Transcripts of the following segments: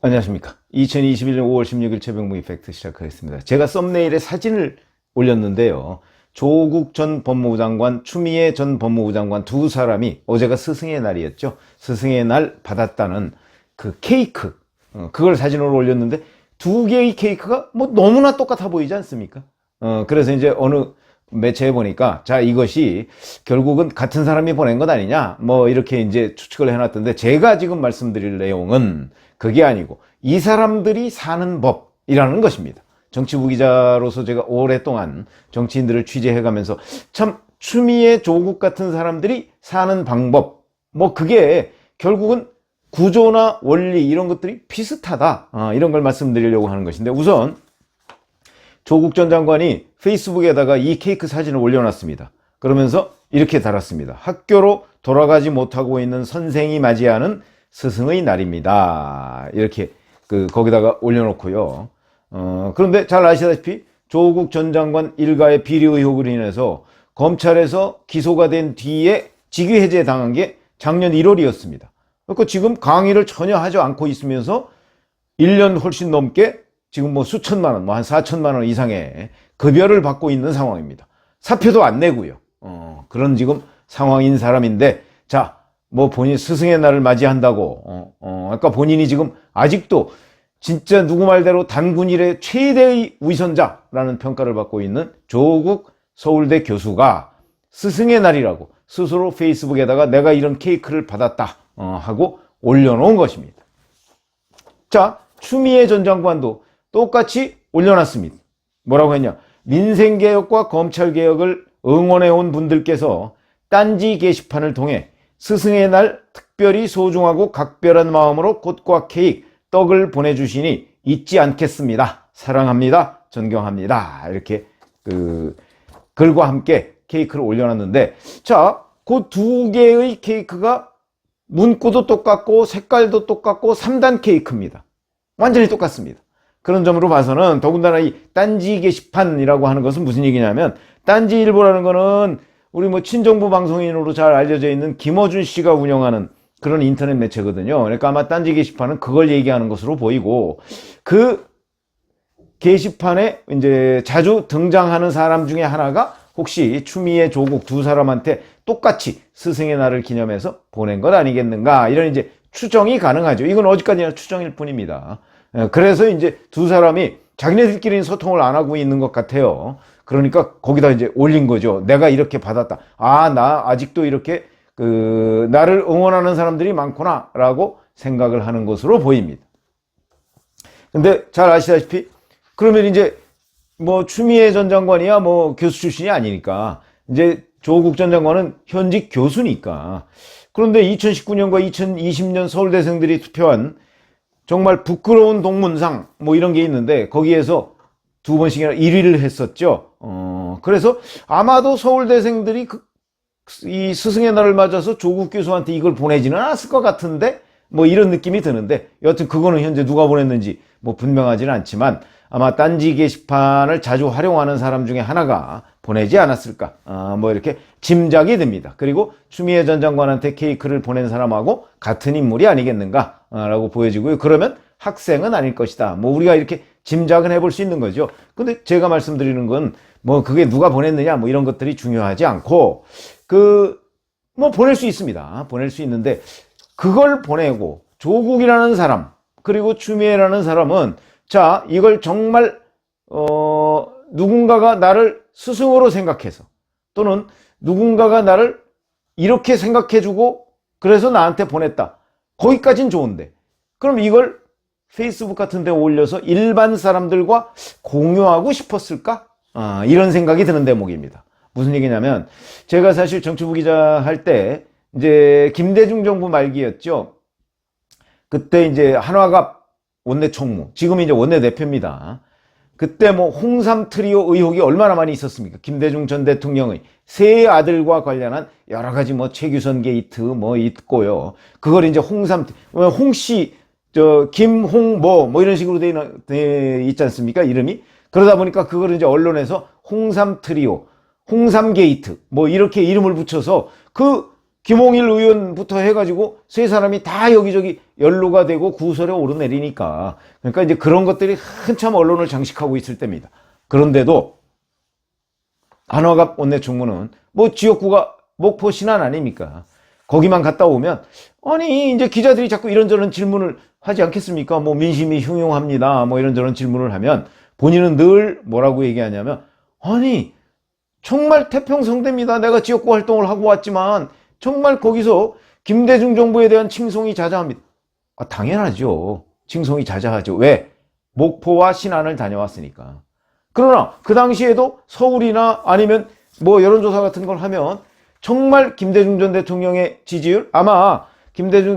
안녕하십니까. 2021년 5월 16일 최병무 이펙트 시작하겠습니다. 제가 썸네일에 사진을 올렸는데요. 조국 전 법무부 장관, 추미애 전 법무부 장관 두 사람이 어제가 스승의 날이었죠. 스승의 날 받았다는 그 케이크, 그걸 사진으로 올렸는데 두 개의 케이크가 뭐 너무나 똑같아 보이지 않습니까? 그래서 이제 어느 매체에 보니까 자, 이것이 결국은 같은 사람이 보낸 것 아니냐 뭐 이렇게 이제 추측을 해놨던데, 제가 지금 말씀드릴 내용은 그게 아니고 이 사람들이 사는 법이라는 것입니다. 정치부 기자로서 제가 오랫동안 정치인들을 취재해가면서 참 추미애, 조국 같은 사람들이 사는 방법, 뭐 그게 결국은 구조나 원리 이런 것들이 비슷하다, 이런 걸 말씀드리려고 하는 것인데, 우선 조국 전 장관이 페이스북에다가 이 케이크 사진을 올려놨습니다. 그러면서 이렇게 달았습니다. 학교로 돌아가지 못하고 있는 선생이 맞이하는 스승의 날입니다. 이렇게 거기다가 올려놓고요. 그런데 잘 아시다시피 조국 전 장관 일가의 비리 의혹으로 인해서 검찰에서 기소가 된 뒤에 직위 해제 당한 게 작년 1월이었습니다. 그러니까 지금 강의를 전혀 하지 않고 있으면서 1년 훨씬 넘게 지금 뭐 수천만 원, 뭐 한 4천만 원 이상의 급여를 받고 있는 상황입니다. 사표도 안 내고요. 그런 지금 상황인 사람인데, 자, 뭐 본인 스승의 날을 맞이한다고, 아까 본인이 지금 아직도 진짜 누구 말대로 단군 일의 최대의 위선자라는 평가를 받고 있는 조국 서울대 교수가 스승의 날이라고 스스로 페이스북에다가 내가 이런 케이크를 받았다 하고 올려놓은 것입니다. 자, 추미애 전 장관도 똑같이 올려놨습니다. 뭐라고 했냐? 민생개혁과 검찰개혁을 응원해온 분들께서 딴지 게시판을 통해 스승의 날 특별히 소중하고 각별한 마음으로 꽃과 케이크, 떡을 보내주시니 잊지 않겠습니다. 사랑합니다. 존경합니다. 이렇게 글과 함께 케이크를 올려놨는데, 자, 그 두 개의 케이크가 문구도 똑같고 색깔도 똑같고 3단 케이크입니다. 완전히 똑같습니다. 그런 점으로 봐서는 더군다나 이 딴지 게시판이라고 하는 것은 무슨 얘기냐면, 딴지일보라는 거는 우리 뭐 친정부 방송인으로 잘 알려져 있는 김어준 씨가 운영하는 그런 인터넷 매체거든요. 그러니까 아마 딴지 게시판은 그걸 얘기하는 것으로 보이고, 그 게시판에 이제 자주 등장하는 사람 중에 하나가 혹시 추미애, 조국 두 사람한테 똑같이 스승의 날을 기념해서 보낸 것 아니겠는가, 이런 이제 추정이 가능하죠. 이건 어디까지나 추정일 뿐입니다. 그래서 이제 두 사람이 자기네들끼리는 소통을 안 하고 있는 것 같아요. 그러니까 거기다 이제 올린 거죠. 내가 이렇게 받았다. 아, 나 아직도 이렇게 나를 응원하는 사람들이 많구나 라고 생각을 하는 것으로 보입니다. 근데 잘 아시다시피 그러면 이제 뭐 추미애 전 장관이야 뭐 교수 출신이 아니니까, 이제 조국 전 장관은 현직 교수니까. 그런데 2019년과 2020년 서울대생들이 투표한 정말 부끄러운 동문상 뭐 이런 게 있는데, 거기에서 두 번씩이나 1위를 했었죠. 그래서 아마도 서울대생들이 이 스승의 날을 맞아서 조국 교수한테 이걸 보내지는 않았을 것 같은데, 뭐 이런 느낌이 드는데, 여하튼 그거는 현재 누가 보냈는지 뭐 분명하지는 않지만 아마 딴지 게시판을 자주 활용하는 사람 중에 하나가 보내지 않았을까, 뭐 이렇게 짐작이 됩니다. 그리고 추미애 전 장관한테 케이크를 보낸 사람하고 같은 인물이 아니겠는가 라고 보여지고요. 그러면 학생은 아닐 것이다, 뭐 우리가 이렇게 짐작은 해볼 수 있는 거죠. 근데 제가 말씀드리는 건 뭐 그게 누가 보냈느냐 뭐 이런 것들이 중요하지 않고, 뭐 보낼 수 있습니다. 보낼 수 있는데, 그걸 보내고 조국이라는 사람 그리고 추미애라는 사람은, 자, 이걸 정말 누군가가 나를 스승으로 생각해서, 또는 누군가가 나를 이렇게 생각해주고 그래서 나한테 보냈다, 거기까진 좋은데, 그럼 이걸 페이스북 같은 데 올려서 일반 사람들과 공유하고 싶었을까? 이런 생각이 드는 대목입니다. 무슨 얘기냐면, 제가 사실 정치부 기자 할 때 이제 김대중 정부 말기였죠. 그때 이제 한화갑 원내총무, 지금 이제 원내대표입니다. 그때 뭐 홍삼 트리오 의혹이 얼마나 많이 있었습니까? 김대중 전 대통령의 세 아들과 관련한 여러 가지 뭐 최규선 게이트 뭐 있고요. 그걸 이제 홍씨, 김홍 뭐 이런 식으로 돼 있지 않습니까? 이름이. 그러다 보니까 그걸 이제 언론에서 홍삼 트리오, 홍삼 게이트 뭐 이렇게 이름을 붙여서 그 김홍일 의원부터 해가지고 세 사람이 다 여기저기 연루가 되고 구설에 오르내리니까, 그러니까 이제 그런 것들이 한참 언론을 장식하고 있을 때입니다. 그런데도 한화갑 원내총무는 뭐 지역구가 목포 신안 아닙니까? 거기만 갔다 오면 아니 이제 기자들이 자꾸 이런저런 질문을 하지 않겠습니까? 뭐 민심이 흉흉합니다. 뭐 이런저런 질문을 하면 본인은 늘 뭐라고 얘기하냐면, 아니 정말 태평성대입니다. 내가 지역구 활동을 하고 왔지만 정말 거기서 김대중 정부에 대한 칭송이 자자합니다. 당연하죠. 칭송이 자자하죠. 왜? 목포와 신안을 다녀왔으니까. 그러나 그 당시에도 서울이나 아니면 뭐 여론조사 같은 걸 하면 정말 김대중 전 대통령의 지지율, 아마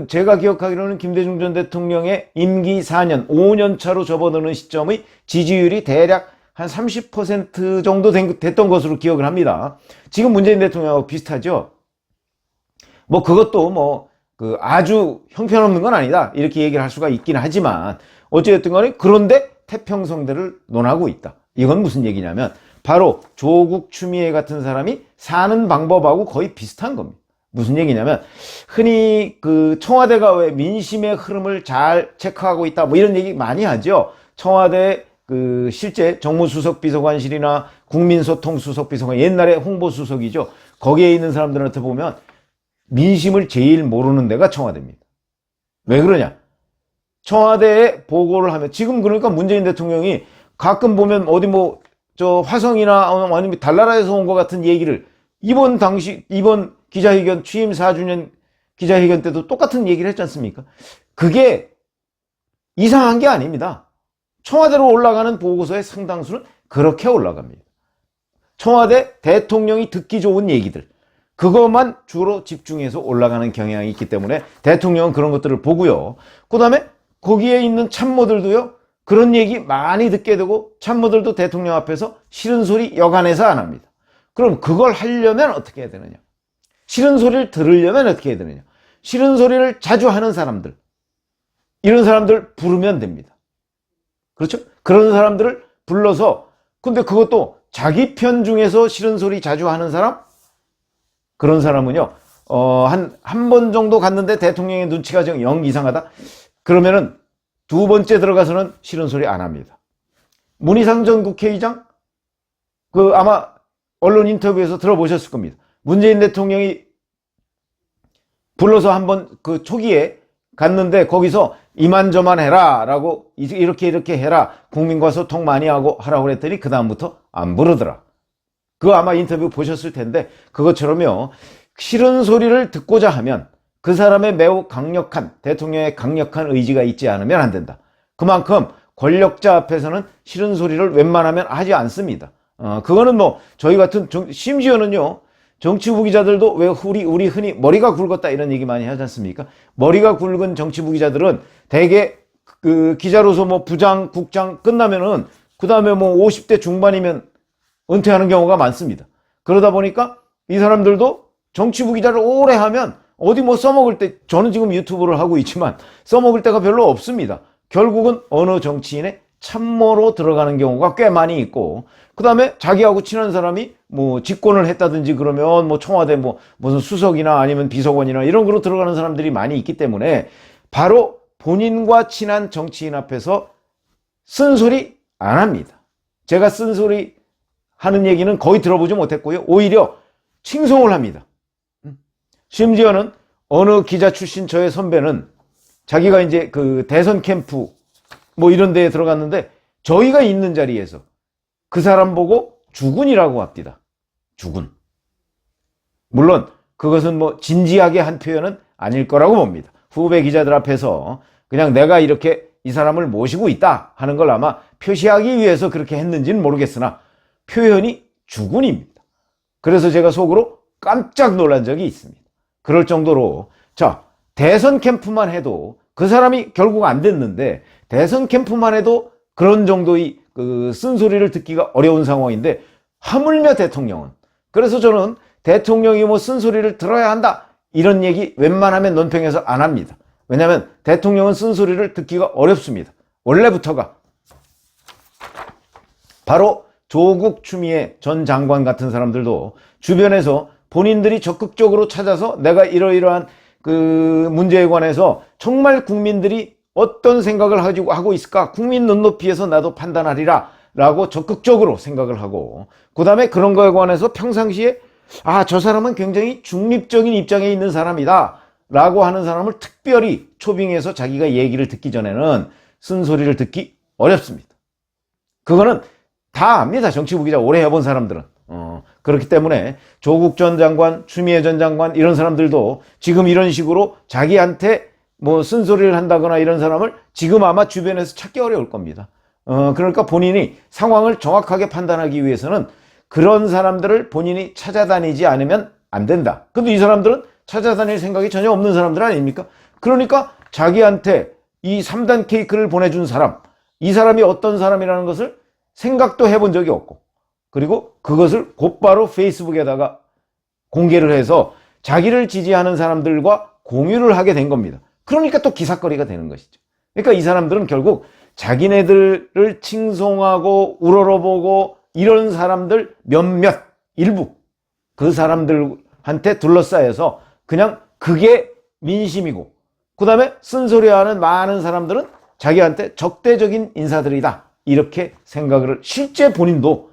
제가 기억하기로는 김대중 전 대통령의 임기 4년, 5년 차로 접어드는 시점의 지지율이 대략 한 30% 정도 됐던 것으로 기억을 합니다. 지금 문재인 대통령하고 비슷하죠. 뭐 그것도 뭐 아주 형편없는 건 아니다 이렇게 얘기를 할 수가 있긴 하지만, 어쨌든 간에 그런데 태평성대를 논하고 있다. 이건 무슨 얘기냐면 바로 조국 추미애 같은 사람이 사는 방법하고 거의 비슷한 겁니다. 무슨 얘기냐면, 흔히 청와대가 왜 민심의 흐름을 잘 체크하고 있다 뭐 이런 얘기 많이 하죠. 청와대 실제 정무수석 비서관실이나 국민소통수석 비서관, 옛날에 홍보수석이죠. 거기에 있는 사람들한테 보면 민심을 제일 모르는 데가 청와대입니다. 왜 그러냐? 청와대에 보고를 하면, 지금 그러니까 문재인 대통령이 가끔 보면 어디 화성이나 아니면 달나라에서 온 것 같은 얘기를 이번 기자회견 취임 4주년 기자회견 때도 똑같은 얘기를 했지 않습니까? 그게 이상한 게 아닙니다. 청와대로 올라가는 보고서의 상당수는 그렇게 올라갑니다. 청와대 대통령이 듣기 좋은 얘기들, 그것만 주로 집중해서 올라가는 경향이 있기 때문에 대통령은 그런 것들을 보고요. 그 다음에 거기에 있는 참모들도요, 그런 얘기 많이 듣게 되고, 참모들도 대통령 앞에서 싫은 소리 여간해서 안 합니다. 그럼 그걸 하려면 어떻게 해야 되느냐? 싫은 소리를 들으려면 어떻게 해야 되느냐? 싫은 소리를 자주 하는 사람들, 이런 사람들 부르면 됩니다. 그렇죠? 그런 사람들을 불러서, 근데 그것도 자기 편 중에서 싫은 소리 자주 하는 사람? 그런 사람은요, 한 번 정도 갔는데 대통령의 눈치가 좀 영 이상하다? 그러면은 두 번째 들어가서는 싫은 소리 안 합니다. 문희상 전 국회의장, 아마 언론 인터뷰에서 들어보셨을 겁니다. 문재인 대통령이 불러서 한번 초기에 갔는데 거기서 이만저만 해라 라고, 이렇게 해라, 국민과 소통 많이 하고 하라고 그랬더니 그 다음부터 안 부르더라. 그거 아마 인터뷰 보셨을 텐데, 그것처럼요, 싫은 소리를 듣고자 하면 그 사람의 매우 강력한, 대통령의 강력한 의지가 있지 않으면 안 된다. 그만큼 권력자 앞에서는 싫은 소리를 웬만하면 하지 않습니다. 그거는 저희 같은 심지어는요, 정치부 기자들도 왜 우리 흔히 머리가 굵었다 이런 얘기 많이 하지 않습니까? 머리가 굵은 정치부 기자들은 대개 기자로서 부장, 국장 끝나면은 그 다음에 50대 중반이면 은퇴하는 경우가 많습니다. 그러다 보니까 이 사람들도 정치부 기자를 오래 하면 어디 써먹을 때, 저는 지금 유튜브를 하고 있지만 써먹을 때가 별로 없습니다. 결국은 어느 정치인의 참모로 들어가는 경우가 꽤 많이 있고, 그 다음에 자기하고 친한 사람이 집권을 했다든지 그러면 청와대 무슨 수석이나 아니면 비서관이나 이런 거로 들어가는 사람들이 많이 있기 때문에 바로 본인과 친한 정치인 앞에서 쓴소리 안 합니다. 제가 쓴소리 하는 얘기는 거의 들어보지 못했고요. 오히려 칭송을 합니다. 심지어는 어느 기자 출신 저의 선배는 자기가 이제 대선 캠프 이런 데에 들어갔는데 저희가 있는 자리에서 그 사람 보고 주군이라고 합니다. 주군. 물론 그것은 진지하게 한 표현은 아닐 거라고 봅니다. 후배 기자들 앞에서 그냥 내가 이렇게 이 사람을 모시고 있다 하는 걸 아마 표시하기 위해서 그렇게 했는지는 모르겠으나 표현이 주군입니다. 그래서 제가 속으로 깜짝 놀란 적이 있습니다. 그럴 정도로, 자, 대선 캠프만 해도 그 사람이 결국 안 됐는데 대선 캠프만 해도 그런 정도의 쓴소리를 듣기가 어려운 상황인데 하물며 대통령은, 그래서 저는 대통령이 쓴소리를 들어야 한다 이런 얘기 웬만하면 논평에서 안 합니다. 왜냐하면 대통령은 쓴소리를 듣기가 어렵습니다. 원래부터가. 바로 조국 추미애 전 장관 같은 사람들도 주변에서 본인들이 적극적으로 찾아서 내가 이러이러한 그 문제에 관해서 정말 국민들이 어떤 생각을 가지고 하고 있을까? 국민 눈높이에서 나도 판단하리라 라고 적극적으로 생각을 하고, 그 다음에 그런 거에 관해서 평상시에 저 사람은 굉장히 중립적인 입장에 있는 사람이다 라고 하는 사람을 특별히 초빙해서 자기가 얘기를 듣기 전에는 쓴소리를 듣기 어렵습니다. 그거는 다 압니다. 정치부 기자 오래 해본 사람들은. 그렇기 때문에 조국 전 장관, 추미애 전 장관 이런 사람들도 지금 이런 식으로 자기한테 뭐 쓴소리를 한다거나 이런 사람을 지금 아마 주변에서 찾기 어려울 겁니다. 그러니까 본인이 상황을 정확하게 판단하기 위해서는 그런 사람들을 본인이 찾아다니지 않으면 안 된다. 근데 이 사람들은 찾아다닐 생각이 전혀 없는 사람들 아닙니까? 그러니까 자기한테 이 3단 케이크를 보내준 사람, 이 사람이 어떤 사람이라는 것을 생각도 해본 적이 없고, 그리고 그것을 곧바로 페이스북에다가 공개를 해서 자기를 지지하는 사람들과 공유를 하게 된 겁니다. 그러니까 또 기사거리가 되는 것이죠. 그러니까 이 사람들은 결국 자기네들을 칭송하고 우러러보고 이런 사람들 몇몇 일부 그 사람들한테 둘러싸여서 그냥 그게 민심이고, 그 다음에 쓴소리하는 많은 사람들은 자기한테 적대적인 인사들이다 이렇게 생각을, 실제 본인도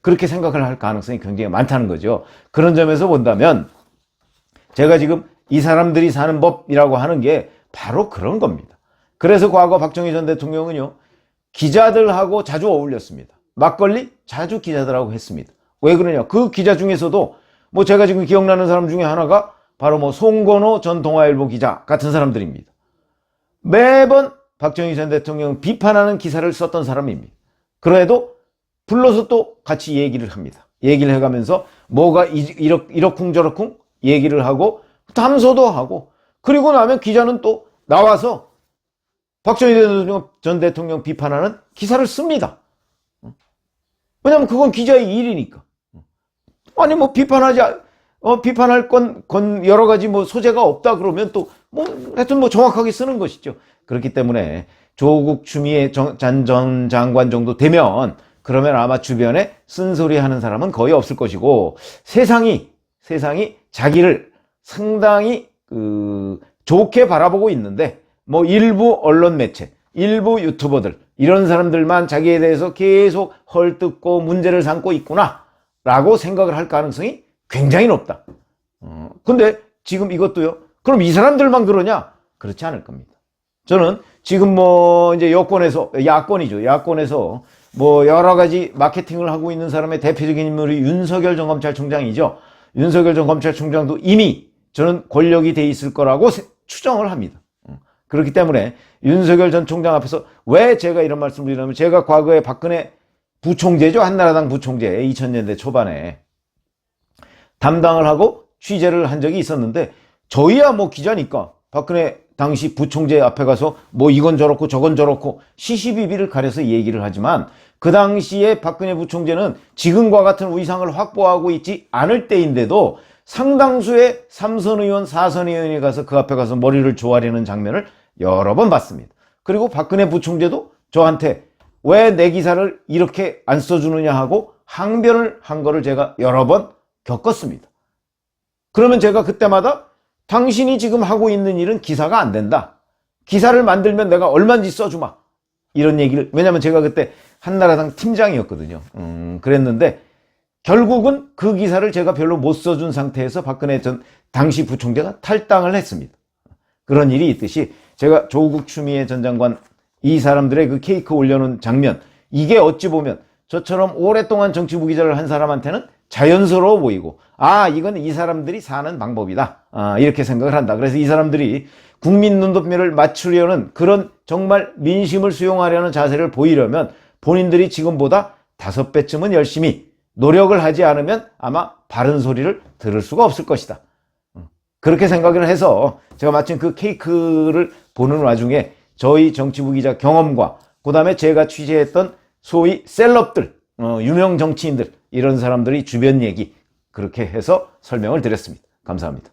그렇게 생각을 할 가능성이 굉장히 많다는 거죠. 그런 점에서 본다면 제가 지금 이 사람들이 사는 법이라고 하는 게 바로 그런 겁니다. 그래서 과거 박정희 전 대통령은요, 기자들하고 자주 어울렸습니다. 막걸리 자주 기자들하고 했습니다. 왜 그러냐? 그 기자 중에서도 뭐 제가 지금 기억나는 사람 중에 하나가 바로 뭐 송건호 전 동아일보 기자 같은 사람들입니다. 매번 박정희 전 대통령 비판하는 기사를 썼던 사람입니다. 그래도 불러서 또 같이 얘기를 합니다. 얘기를 해가면서 뭐가 이러쿵저러쿵 얘기를 하고 담소도 하고, 그리고 나면 기자는 또 나와서 박정희 전 대통령 비판하는 기사를 씁니다. 왜냐면 그건 기자의 일이니까. 아니 뭐 비판할 건 여러 가지 뭐 소재가 없다 그러면 또 뭐 하여튼 뭐 정확하게 쓰는 것이죠. 그렇기 때문에 조국 추미애 전 장관 정도 되면 그러면 아마 주변에 쓴소리 하는 사람은 거의 없을 것이고, 세상이 자기를 상당히 좋게 바라보고 있는데, 뭐 일부 언론 매체, 일부 유튜버들 이런 사람들만 자기에 대해서 계속 헐뜯고 문제를 삼고 있구나 라고 생각을 할 가능성이 굉장히 높다. 근데 지금 이것도요, 그럼 이 사람들만 그러냐? 그렇지 않을 겁니다. 저는 지금 뭐 이제 야권에서 뭐 여러 가지 마케팅을 하고 있는 사람의 대표적인 인물이 윤석열 전 검찰총장이죠. 윤석열 전 검찰총장도 이미 저는 권력이 돼 있을 거라고 추정을 합니다. 그렇기 때문에 윤석열 전 총장 앞에서 왜 제가 이런 말씀을 드리냐면, 제가 과거에 박근혜 부총재죠. 한나라당 부총재 2000년대 초반에 담당을 하고 취재를 한 적이 있었는데, 저희야 뭐 기자니까 박근혜 당시 부총재 앞에 가서 뭐 이건 저렇고 저건 저렇고 시시비비를 가려서 얘기를 하지만, 그 당시에 박근혜 부총재는 지금과 같은 위상을 확보하고 있지 않을 때인데도 상당수의 3선 의원, 4선 의원이 가서 그 앞에 가서 머리를 조아리는 장면을 여러 번 봤습니다. 그리고 박근혜 부총재도 저한테 왜 내 기사를 이렇게 안 써주느냐 하고 항변을 한 거를 제가 여러 번 겪었습니다. 그러면 제가 그때마다 당신이 지금 하고 있는 일은 기사가 안 된다. 기사를 만들면 내가 얼마인지 써주마. 이런 얘기를, 왜냐면 제가 그때 한나라당 팀장이었거든요. 그랬는데 결국은 그 기사를 제가 별로 못 써준 상태에서 박근혜 전 당시 부총재가 탈당을 했습니다. 그런 일이 있듯이 제가 조국 추미애 전 장관 이 사람들의 그 케이크 올려놓은 장면, 이게 어찌 보면 저처럼 오랫동안 정치부 기자를 한 사람한테는 자연스러워 보이고, 이건 이 사람들이 사는 방법이다, 이렇게 생각을 한다. 그래서 이 사람들이 국민 눈높이를 맞추려는, 그런 정말 민심을 수용하려는 자세를 보이려면 본인들이 지금보다 5배쯤은 열심히 노력을 하지 않으면 아마 바른 소리를 들을 수가 없을 것이다. 그렇게 생각을 해서 제가 마침 그 케이크를 보는 와중에 저희 정치부 기자 경험과 그 다음에 제가 취재했던 소위 셀럽들, 유명 정치인들, 이런 사람들이 주변 얘기, 그렇게 해서 설명을 드렸습니다. 감사합니다.